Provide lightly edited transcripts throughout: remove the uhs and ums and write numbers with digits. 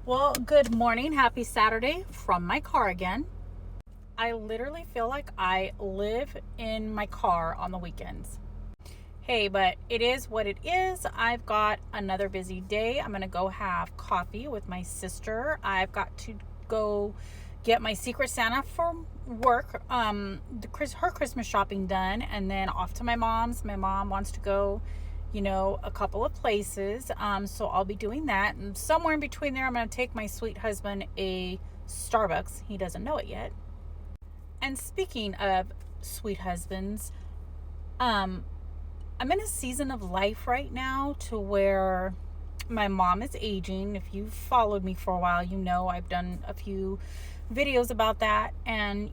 Well, good morning. Happy Saturday from my car again. I literally feel like I live in my car on the weekends. Hey, but it is what it is. I've got another busy day. I'm going to go have coffee with my sister. I've got to go get my Secret Santa for work, her Christmas shopping done, and then off to my mom's. My mom wants to go a couple of places. So I'll be doing that. And somewhere in between there, I'm going to take my sweet husband a Starbucks. He doesn't know it yet. And speaking of sweet husbands, I'm in a season of life right now to where my mom is aging. If you've followed me for a while, you know I've done a few videos about that. And,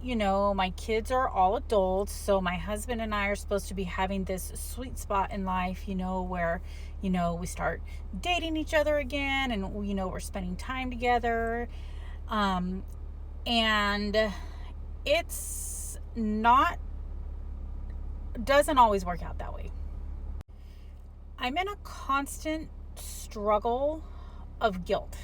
my kids are all adults. So my husband and I are supposed to be having this sweet spot in life, where, we start dating each other again and, we're spending time together. And it's doesn't always work out that way. I'm in a constant struggle of guilt.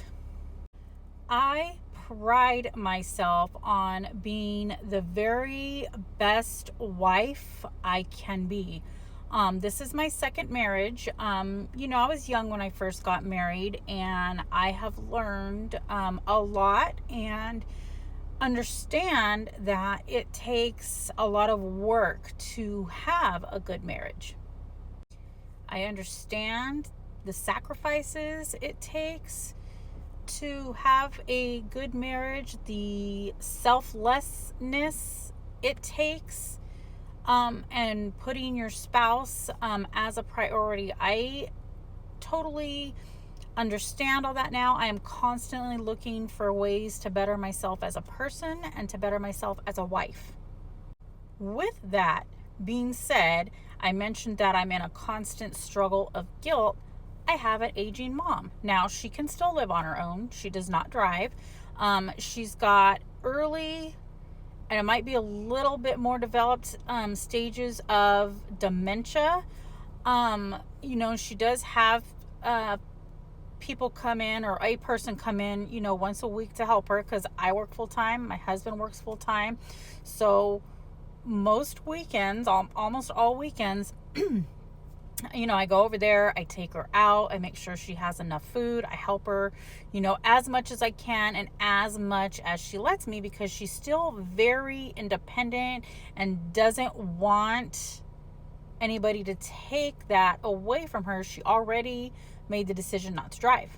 I pride myself on being the very best wife I can be. This is my second marriage. I was young when I first got married, and I have learned a lot and understand that it takes a lot of work to have a good marriage. I understand the sacrifices it takes to have a good marriage, the selflessness it takes, and putting your spouse as a priority. I totally understand all that now. I am constantly looking for ways to better myself as a person and to better myself as a wife. With that being said, I mentioned that I'm in a constant struggle of guilt. I have an aging mom. Now, she can still live on her own. She does not drive. She's got early, and it might be a little bit more developed stages of dementia. She does have people come in, or a person come in, once a week to help her, because I work full time. My husband works full time. So most weekends, almost all weekends, I go over there, I take her out, I make sure she has enough food, I help her, as much as I can and as much as she lets me, because she's still very independent and doesn't want anybody to take that away from her. She already made the decision not to drive.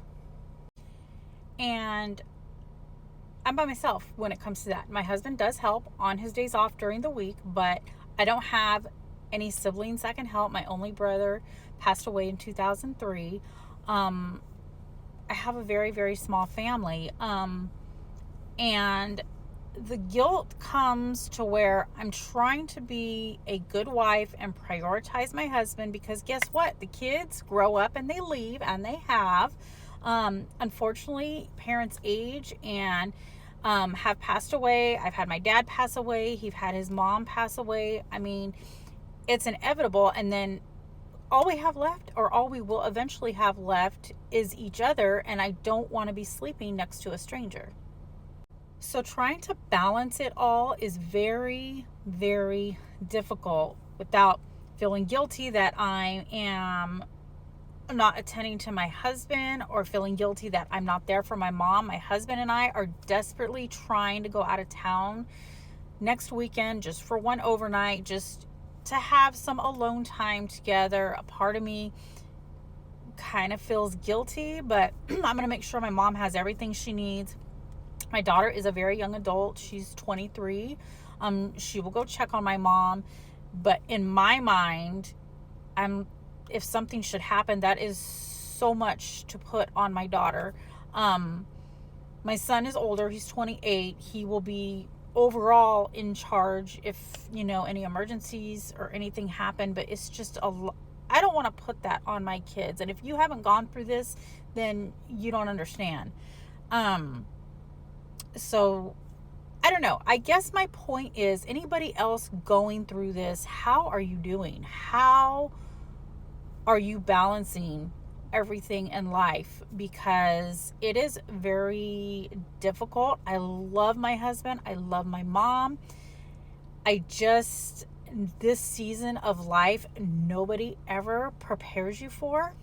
And I'm by myself when it comes to that. My husband does help on his days off during the week, but I don't have any siblings that can help. My only brother passed away in 2003. I have a very, very small family. And the guilt comes to where I'm trying to be a good wife and prioritize my husband, because guess what? The kids grow up and they leave, and they have. Unfortunately, parents age and have passed away. I've had my dad pass away. He's had his mom pass away. I mean, it's inevitable. And then all we have left, or all we will eventually have left, is each other. And I don't want to be sleeping next to a stranger. So trying to balance it all is very, very difficult without feeling guilty that I am not attending to my husband, or feeling guilty that I'm not there for my mom. My husband and I are desperately trying to go out of town next weekend just for one overnight, just to have some alone time together. A part of me kind of feels guilty, but I'm going to make sure my mom has everything she needs. My daughter is a very young adult. She's 23. She will go check on my mom. But in my mind, if something should happen, that is so much to put on my daughter. My son is older. He's 28. He will be overall in charge if, any emergencies or anything happen. But it's just I don't want to put that on my kids. And if you haven't gone through this, then you don't understand. So I don't know. I guess my point is, anybody else going through this, how are you doing? How are you balancing everything in life, because it is very difficult. I love my husband. I love my mom. This season of life, nobody ever prepares you for.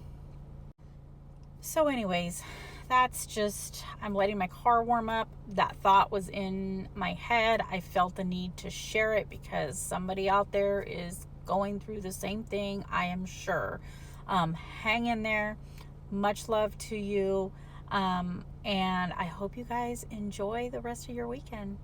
So anyways, I'm letting my car warm up. That thought was in my head. I felt the need to share it because somebody out there is going through the same thing, I am sure. Hang in there. Much love to you. And I hope you guys enjoy the rest of your weekend.